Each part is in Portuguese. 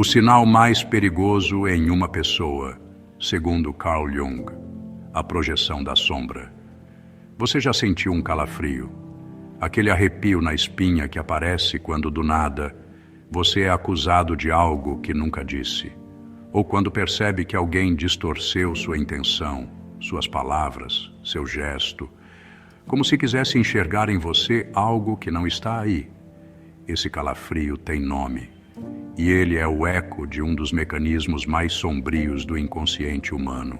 O sinal mais perigoso em uma pessoa, segundo Carl Jung, a projeção da sombra. Você já sentiu um calafrio? Aquele arrepio na espinha que aparece quando, do nada, você é acusado de algo que nunca disse, ou quando percebe que alguém distorceu sua intenção, suas palavras, seu gesto, como se quisesse enxergar em você algo que não está aí. Esse calafrio tem nome, e ele é o eco de um dos mecanismos mais sombrios do inconsciente humano,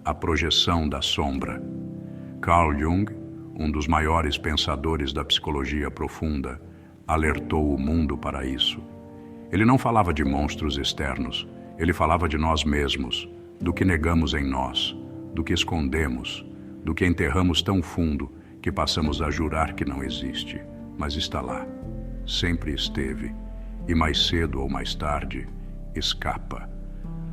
a projeção da sombra. Carl Jung, um dos maiores pensadores da psicologia profunda, alertou o mundo para isso. Ele não falava de monstros externos, ele falava de nós mesmos, do que negamos em nós, do que escondemos, do que enterramos tão fundo que passamos a jurar que não existe, mas está lá, sempre esteve, e mais cedo ou mais tarde, escapa.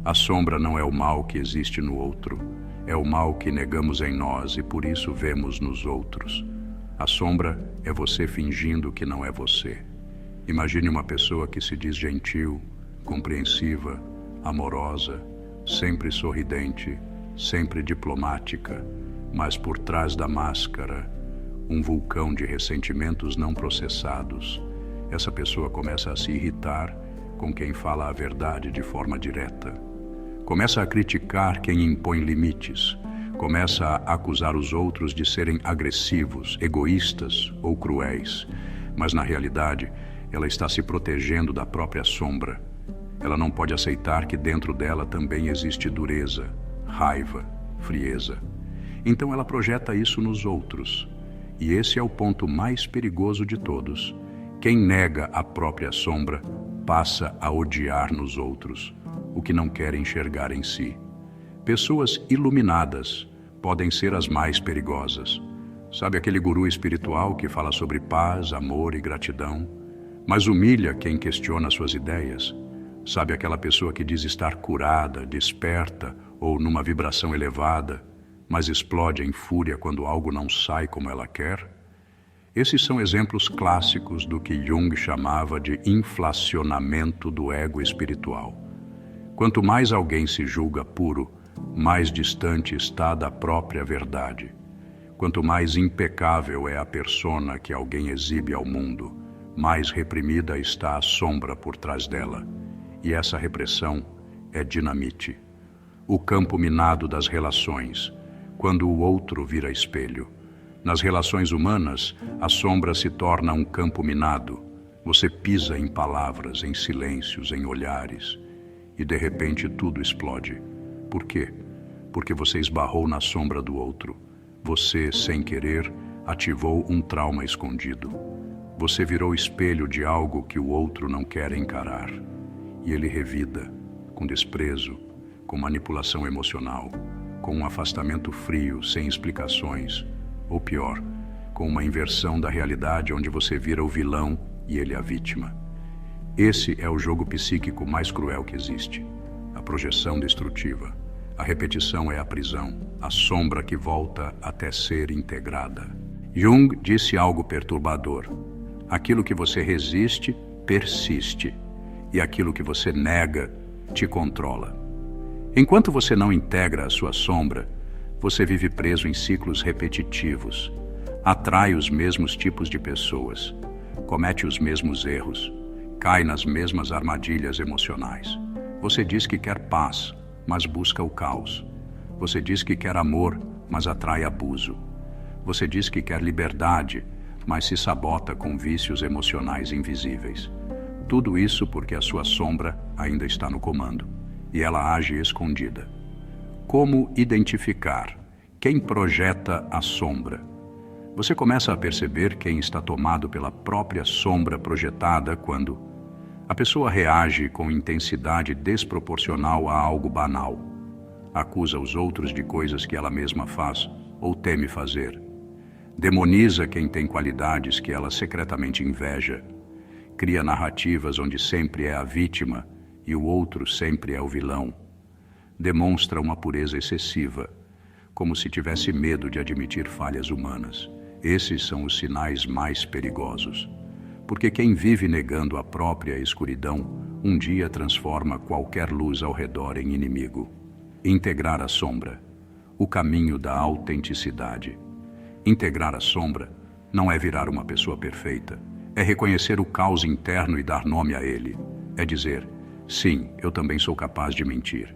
A sombra não é o mal que existe no outro, é o mal que negamos em nós e por isso vemos nos outros. A sombra é você fingindo que não é você. Imagine uma pessoa que se diz gentil, compreensiva, amorosa, sempre sorridente, sempre diplomática, mas por trás da máscara, um vulcão de ressentimentos não processados. Essa pessoa começa a se irritar com quem fala a verdade de forma direta. Começa a criticar quem impõe limites. Começa a acusar os outros de serem agressivos, egoístas ou cruéis. Mas, na realidade, ela está se protegendo da própria sombra. Ela não pode aceitar que dentro dela também existe dureza, raiva, frieza. Então ela projeta isso nos outros. E esse é o ponto mais perigoso de todos. Quem nega a própria sombra passa a odiar nos outros o que não quer enxergar em si. Pessoas iluminadas podem ser as mais perigosas. Sabe aquele guru espiritual que fala sobre paz, amor e gratidão, mas humilha quem questiona suas ideias? Sabe aquela pessoa que diz estar curada, desperta ou numa vibração elevada, mas explode em fúria quando algo não sai como ela quer? Esses são exemplos clássicos do que Jung chamava de inflacionamento do ego espiritual. Quanto mais alguém se julga puro, mais distante está da própria verdade. Quanto mais impecável é a persona que alguém exibe ao mundo, mais reprimida está a sombra por trás dela. E essa repressão é dinamite. O campo minado das relações, quando o outro vira espelho. Nas relações humanas, a sombra se torna um campo minado. Você pisa em palavras, em silêncios, em olhares. E de repente tudo explode. Por quê? Porque você esbarrou na sombra do outro. Você, sem querer, ativou um trauma escondido. Você virou espelho de algo que o outro não quer encarar. E ele revida, com desprezo, com manipulação emocional, com um afastamento frio, sem explicações, ou pior, com uma inversão da realidade onde você vira o vilão e ele a vítima. Esse é o jogo psíquico mais cruel que existe, a projeção destrutiva. A repetição é a prisão, a sombra que volta até ser integrada. Jung disse algo perturbador. Aquilo que você resiste, persiste. E aquilo que você nega, te controla. Enquanto você não integra a sua sombra, você vive preso em ciclos repetitivos, atrai os mesmos tipos de pessoas, comete os mesmos erros, cai nas mesmas armadilhas emocionais. Você diz que quer paz, mas busca o caos. Você diz que quer amor, mas atrai abuso. Você diz que quer liberdade, mas se sabota com vícios emocionais invisíveis. Tudo isso porque a sua sombra ainda está no comando, e ela age escondida. Como identificar quem projeta a sombra? Você começa a perceber quem está tomado pela própria sombra projetada quando a pessoa reage com intensidade desproporcional a algo banal, acusa os outros de coisas que ela mesma faz ou teme fazer, demoniza quem tem qualidades que ela secretamente inveja, cria narrativas onde sempre é a vítima e o outro sempre é o vilão, demonstra uma pureza excessiva, como se tivesse medo de admitir falhas humanas. Esses são os sinais mais perigosos. Porque quem vive negando a própria escuridão um dia transforma qualquer luz ao redor em inimigo. Integrar a sombra, o caminho da autenticidade. Integrar a sombra não é virar uma pessoa perfeita, é reconhecer o caos interno e dar nome a ele. É dizer, sim, eu também sou capaz de mentir.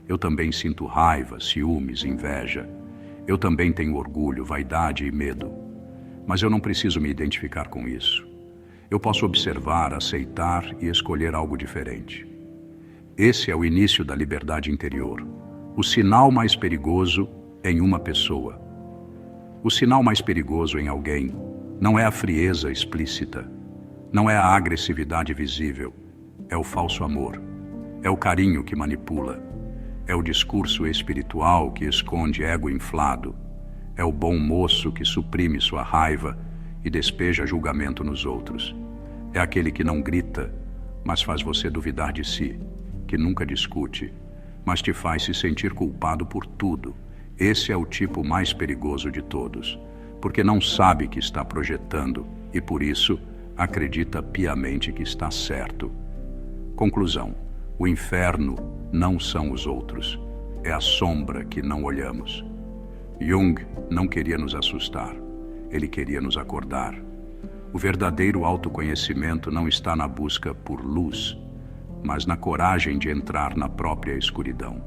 Eu também sinto raiva, ciúmes, inveja. Eu também tenho orgulho, vaidade e medo. Mas eu não preciso me identificar com isso. Eu posso observar, aceitar e escolher algo diferente. Esse é o início da liberdade interior. O sinal mais perigoso em uma pessoa. O sinal mais perigoso em alguém não é a frieza explícita, não é a agressividade visível, é o falso amor, é o carinho que manipula, é o discurso espiritual que esconde ego inflado, é o bom moço que suprime sua raiva e despeja julgamento nos outros. É aquele que não grita, mas faz você duvidar de si, que nunca discute, mas te faz se sentir culpado por tudo. Esse é o tipo mais perigoso de todos, porque não sabe que está projetando e, por isso, acredita piamente que está certo. Conclusão: o inferno não são os outros, é a sombra que não olhamos. Jung não queria nos assustar, ele queria nos acordar. O verdadeiro autoconhecimento não está na busca por luz, mas na coragem de entrar na própria escuridão.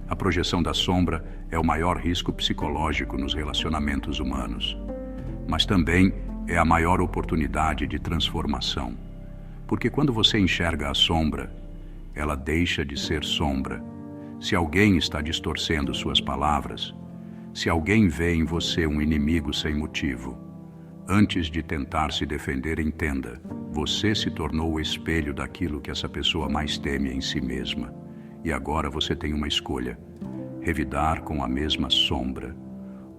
A projeção da sombra é o maior risco psicológico nos relacionamentos humanos, mas também é a maior oportunidade de transformação, porque quando você enxerga a sombra, ela deixa de ser sombra. Se alguém está distorcendo suas palavras, se alguém vê em você um inimigo sem motivo, antes de tentar se defender, entenda, você se tornou o espelho daquilo que essa pessoa mais teme em si mesma. E agora você tem uma escolha: revidar com a mesma sombra,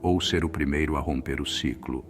ou ser o primeiro a romper o ciclo,